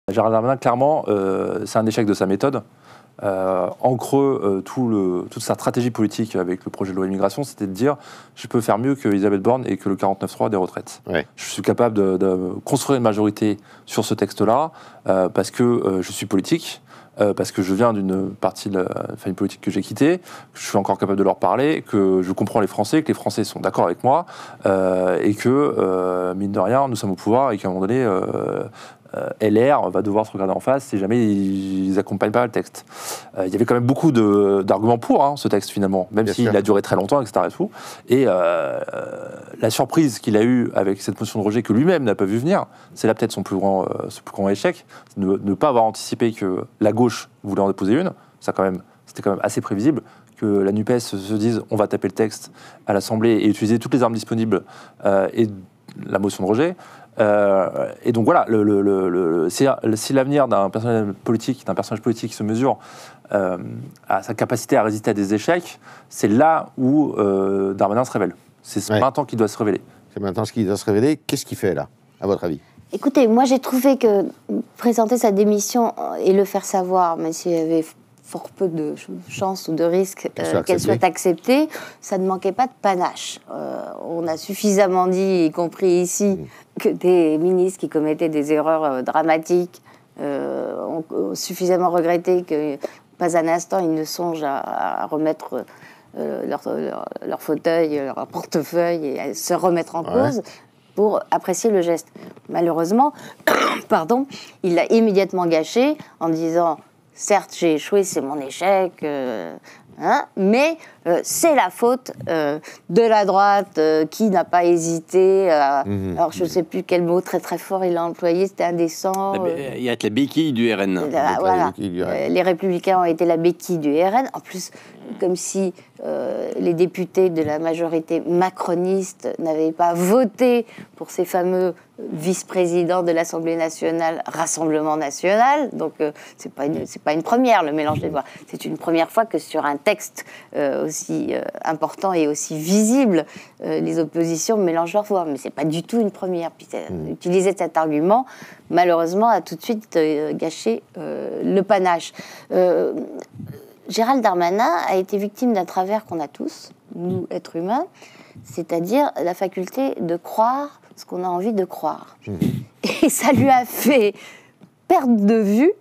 Gérald Darmanin, clairement, c'est un échec de sa méthode. En creux, toute sa stratégie politique avec le projet de loi immigration, c'était de dire je peux faire mieux que Elisabeth Borne et que le 49.3 des retraites. Ouais. Je suis capable de construire une majorité sur ce texte-là parce que je suis politique. Parce que je viens d'une partie de la famille politique que j'ai quittée, que je suis encore capable de leur parler, que je comprends les Français, que les Français sont d'accord avec moi, et que, mine de rien, nous sommes au pouvoir et qu'à un moment donné, LR va devoir se regarder en face si jamais ils n'accompagnent pas le texte. Il y avait quand même beaucoup d'arguments pour ce texte, finalement, même s'il a duré très longtemps, etc. Et la surprise qu'il a eue avec cette motion de rejet que lui-même n'a pas vu venir, c'est là peut-être son plus grand échec, ne pas avoir anticipé que la gauche voulait en déposer une. C'était quand même assez prévisible que la NUPES se dise on va taper le texte à l'Assemblée et utiliser toutes les armes disponibles et la motion de rejet. Et donc voilà, si l'avenir d'un personnage politique se mesure à sa capacité à résister à des échecs, c'est là où Darmanin se révèle. C'est maintenant qu'il doit se révéler. C'est maintenant qu'il doit se révéler. Qu'est-ce qu'il fait là, à votre avis ? Écoutez, moi j'ai trouvé que présenter sa démission et le faire savoir, même s'il y avait fort peu de chances ou de risques qu'elle soit acceptée, ça ne manquait pas de panache. On a suffisamment dit, y compris ici, que des ministres qui commettaient des erreurs dramatiques ont suffisamment regretté que pas un instant ils ne songent à remettre leur fauteuil, leur portefeuille et à se remettre en cause pour apprécier le geste. Malheureusement, il l'a immédiatement gâché en disant « Certes, j'ai échoué, c'est mon échec, mais c'est la faute de la droite qui n'a pas hésité à... Alors, je ne sais plus quel mot très très fort il a employé, c'était indécent. Il y a la béquille du RN. Voilà. Les Républicains ont été la béquille du RN. En plus, comme si les députés de la majorité macroniste n'avaient pas voté pour ces fameux vice-présidents de l'Assemblée nationale, Rassemblement national. Donc, c'est pas une première, le mélange des voix. C'est une première fois que sur un texte aussi important et aussi visible, les oppositions mélangent leurs voix. Mais c'est pas du tout une première. Puis, utiliser cet argument, malheureusement, a tout de suite gâché le panache. Gérald Darmanin a été victime d'un travers qu'on a tous, nous, êtres humains, c'est-à-dire la faculté de croire ce qu'on a envie de croire. Et ça lui a fait perdre de vue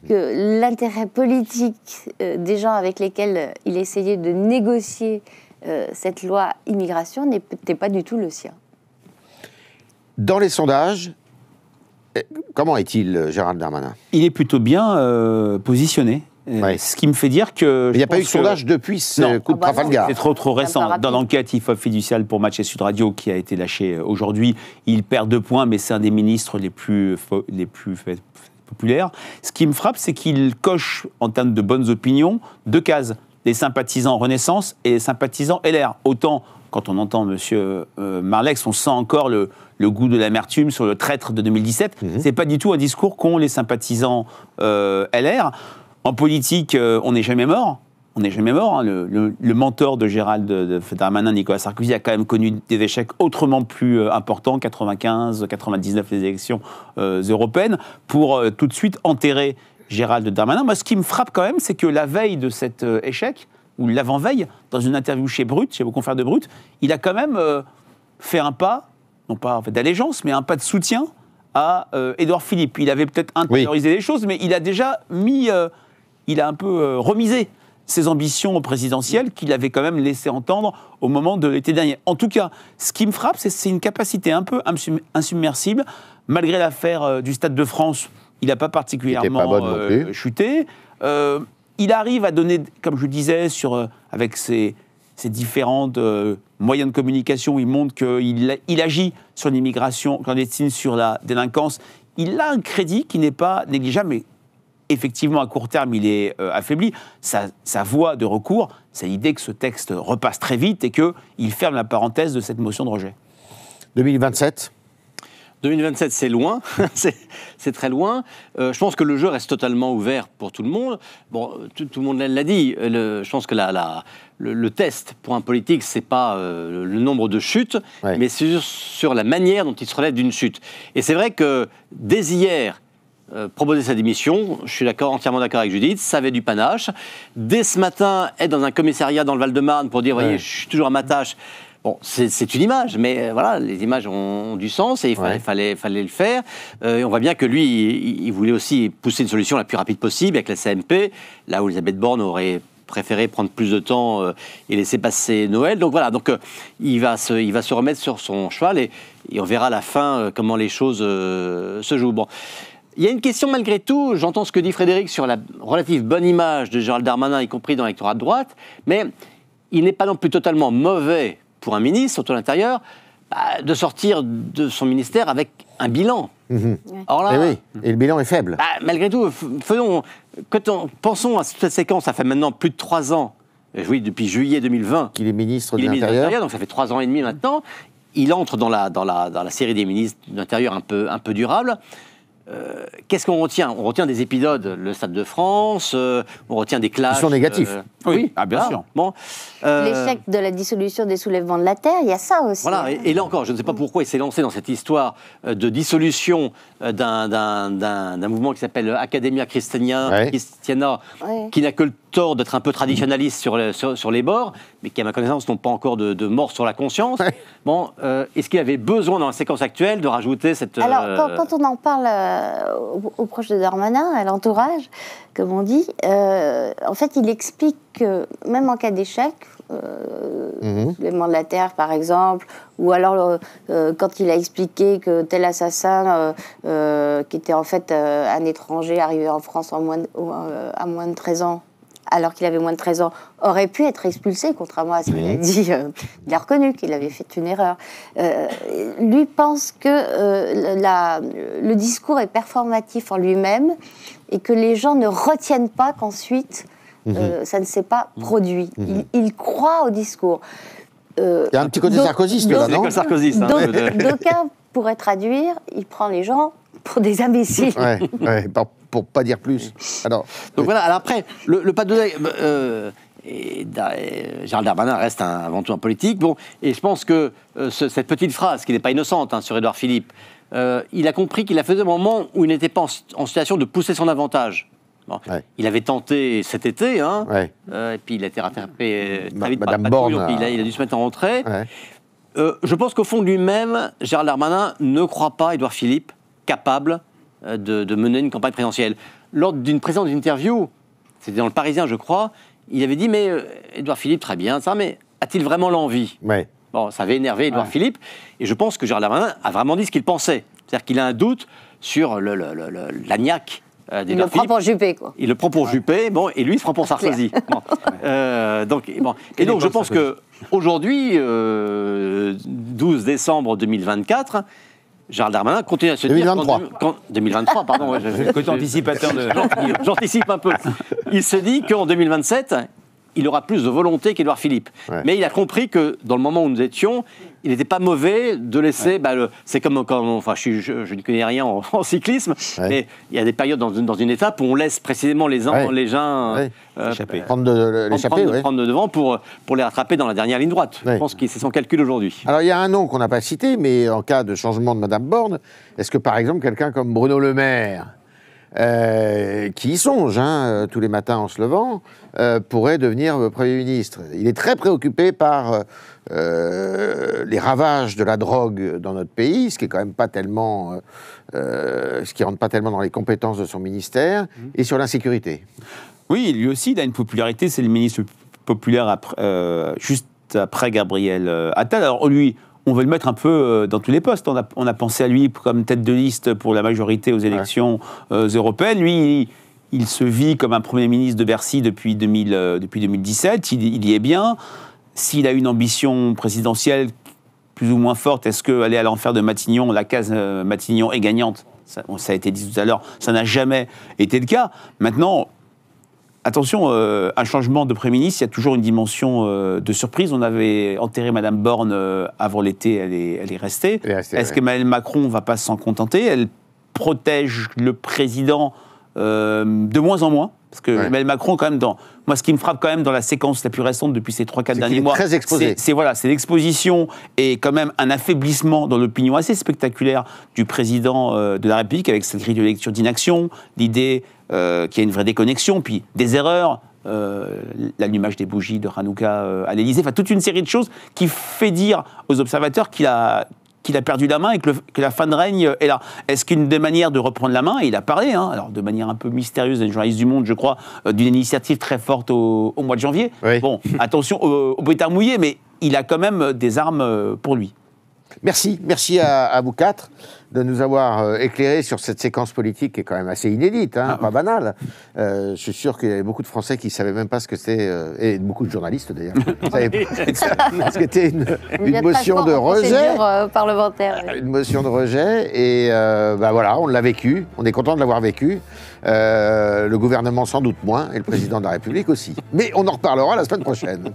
que l'intérêt politique des gens avec lesquels il essayait de négocier cette loi immigration n'était pas du tout le sien. Dans les sondages, comment est-il, Gérald Darmanin ? Il est plutôt bien positionné. Ce qui me fait dire que... Il n'y a pas eu de sondage depuis ce coup de Trafalgar. C'est trop récent. Dans l'enquête IFOP fiduciale pour Match et Sud Radio qui a été lâchée aujourd'hui, il perd 2 points, mais c'est un des ministres les plus populaires. Ce qui me frappe, c'est qu'il coche, en termes de bonnes opinions, 2 cases. Les sympathisants Renaissance et les sympathisants LR. Autant, quand on entend M. Marlex, on sent encore le goût de l'amertume sur le traître de 2017. C'est pas du tout un discours qu'ont les sympathisants LR. En politique, on n'est jamais mort. On n'est jamais mort. Le mentor de Gérald Darmanin, Nicolas Sarkozy, a quand même connu des échecs autrement plus importants, 95, 99, les élections européennes, pour tout de suite enterrer Gérald Darmanin. Moi, ce qui me frappe quand même, c'est que la veille de cet échec, ou l'avant-veille, dans une interview chez Brut, chez vos confrères de Brut, il a quand même fait un pas, non pas en fait, d'allégeance, mais un pas de soutien à Édouard Philippe. Il avait peut-être intériorisé les choses, mais il a déjà mis... il a un peu remisé ses ambitions présidentielles qu'il avait quand même laissé entendre au moment de l'été dernier. En tout cas, ce qui me frappe, c'est une capacité un peu insubmersible. Malgré l'affaire du Stade de France, il n'a pas particulièrement chuté. Il arrive à donner, comme je disais, avec ses différentes moyens de communication, il montre qu'il agit sur l'immigration clandestine, sur la délinquance. Il a un crédit qui n'est pas négligeable, mais effectivement, à court terme, il est affaibli. Sa voie de recours, c'est l'idée que ce texte repasse très vite et qu'il ferme la parenthèse de cette motion de rejet. 2027 ? 2027, c'est loin, c'est très loin. Je pense que le jeu reste totalement ouvert pour tout le monde. Bon, tout le monde l'a dit. Je pense que le test pour un politique, c'est pas le nombre de chutes, mais sur la manière dont il se relève d'une chute. Et c'est vrai que dès hier, proposer sa démission. Je suis entièrement d'accord avec Judith, ça avait du panache. Dès ce matin, être dans un commissariat dans le Val-de-Marne pour dire, voyez, je suis toujours à ma tâche. Bon, c'est une image, mais voilà, les images ont du sens et il fallait le faire. On voit bien que lui, il voulait aussi pousser une solution la plus rapide possible avec la CMP, là où Elisabeth Borne aurait préféré prendre plus de temps et laisser passer Noël. Donc voilà, il va se remettre sur son cheval et on verra à la fin comment les choses se jouent. Bon. Il y a une question malgré tout, j'entends ce que dit Frédéric sur la relative bonne image de Gérald Darmanin, y compris dans l'électorat de droite, mais il n'est pas non plus totalement mauvais pour un ministre, surtout à l'intérieur, de sortir de son ministère avec un bilan. Alors là, oui, et le bilan est faible. Malgré tout, pensons à cette séquence, ça fait maintenant plus de 3 ans, oui, depuis juillet 2020. Qu'il est ministre de l'Intérieur. Donc ça fait 3 ans et demi maintenant. Il entre dans la série des ministres de l'Intérieur un peu durable. Qu'est-ce qu'on retient ? On retient des épisodes, le Stade de France, on retient des clashs. Ils sont négatifs. Oui, bien sûr. Bon, l'échec de la dissolution des soulèvements de la Terre, il y a ça aussi. Voilà, et là encore, je ne sais pas pourquoi il s'est lancé dans cette histoire de dissolution d'un mouvement qui s'appelle Academia Christiana, qui n'a que le tort d'être un peu traditionnaliste sur les bords, mais qui, à ma connaissance, n'ont pas encore de mort sur la conscience. Bon, est-ce qu'il avait besoin, dans la séquence actuelle, de rajouter cette... Alors, quand on en parle aux proches de Darmanin, à l'entourage, comme on dit, en fait, il explique que, même en cas d'échec, soulèvement de la Terre, par exemple, ou alors quand il a expliqué que tel assassin, qui était en fait un étranger arrivé en France à moins de 13 ans, alors qu'il avait moins de 13 ans, aurait pu être expulsé, contrairement à ce qu'il a dit. Il a reconnu qu'il avait fait une erreur. Lui pense que le discours est performatif en lui-même et que les gens ne retiennent pas qu'ensuite, ça ne s'est pas produit. Il croit au discours. Il y a un petit côté sarkozyste là, non ? D'aucuns pourraient traduire, il prend les gens pour des imbéciles. Pour pas dire plus. Alors, donc voilà, alors après, le pas de... Gérald Darmanin reste avant tout un politique. Bon, et je pense que cette petite phrase, qui n'est pas innocente sur Édouard Philippe, il a compris qu'il a fait un moment où il n'était pas en situation de pousser son avantage. Bon. Il avait tenté cet été, et puis il a été rattrapé très vite par la patrouille, donc il a dû se mettre en retrait. Je pense qu'au fond de lui-même, Gérald Darmanin ne croit pas Édouard Philippe capable de mener une campagne présidentielle. Lors d'une précédente interview, c'était dans Le Parisien, je crois, il avait dit, mais Édouard Philippe, très bien, ça, mais a-t-il vraiment l'envie ? Bon, ça avait énervé Édouard Philippe, et je pense que Gérald Darmanin a vraiment dit ce qu'il pensait. C'est-à-dire qu'il a un doute sur l'agnac il le prend pour Juppé, quoi. Il le prend pour Juppé, bon, et lui, il se prend pour Sarkozy. Donc, je pense qu'aujourd'hui, 12 décembre 2024, Gérald Darmanin continue à se 2023. dire... 2023, pardon. Le côté anticipateur de... J'anticipe un peu. Il se dit qu'en 2027, il aura plus de volonté qu'Édouard Philippe. Mais il a compris que, dans le moment où nous étions, il n'était pas mauvais de laisser... c'est comme enfin, je ne connais rien en cyclisme, mais il y a des périodes dans une étape où on laisse précisément les gens prendre de devant pour les rattraper dans la dernière ligne droite. Je pense que c'est son calcul aujourd'hui. Alors, il y a un nom qu'on n'a pas cité, mais en cas de changement de Mme Borne, est-ce que, par exemple, quelqu'un comme Bruno Le Maire, qui y songe tous les matins en se levant, pourrait devenir Premier ministre. Il est très préoccupé par les ravages de la drogue dans notre pays, ce qui est quand même pas tellement, ce qui rentre pas tellement dans les compétences de son ministère, et sur l'insécurité. Oui, lui aussi, il a une popularité, c'est le ministre le plus populaire juste après Gabriel Attal. Alors lui, on veut le mettre un peu dans tous les postes. On a pensé à lui comme tête de liste pour la majorité aux élections européennes. Lui, il se vit comme un Premier ministre de Bercy depuis 2017. Il y est bien. S'il a une ambition présidentielle plus ou moins forte, est-ce qu'aller à l'enfer de Matignon, la case Matignon est gagnante ? Ça a été dit tout à l'heure, ça n'a jamais été le cas. Maintenant, attention, un changement de Premier ministre, il y a toujours une dimension de surprise. On avait enterré Mme Borne avant l'été, elle est restée. Est-ce qu'Emmanuel Macron ne va pas s'en contenter ? Elle protège le président de moins en moins. Parce que Emmanuel Macron, quand même, moi, ce qui me frappe quand même dans la séquence la plus récente depuis ces 3-4 derniers mois, très exposé. C'est l'exposition et quand même un affaiblissement dans l'opinion assez spectaculaire du président de la République, avec cette grille de lecture d'inaction, l'idée qu'il y a une vraie déconnexion, puis des erreurs, l'allumage des bougies de Hanouka à l'Élysée, enfin toute une série de choses qui fait dire aux observateurs qu'il a perdu la main et que la fin de règne est là. Est-ce qu'une des manières de reprendre la main, et il a parlé, alors de manière un peu mystérieuse, des journalistes du Monde, je crois, d'une initiative très forte au mois de janvier. Oui. Bon, attention au pétard mouillé, mais il a quand même des armes pour lui. Merci à vous quatre de nous avoir éclairés sur cette séquence politique qui est quand même assez inédite, pas banale. Je suis sûr qu'il y avait beaucoup de Français qui ne savaient même pas ce que c'était, et beaucoup de journalistes d'ailleurs, ne savaient pas ce qu'était une motion de rejet. Parlementaire. Une motion de rejet, et voilà, on l'a vécu, on est content de l'avoir vécu. Le gouvernement sans doute moins, et le président de la République aussi. Mais on en reparlera la semaine prochaine.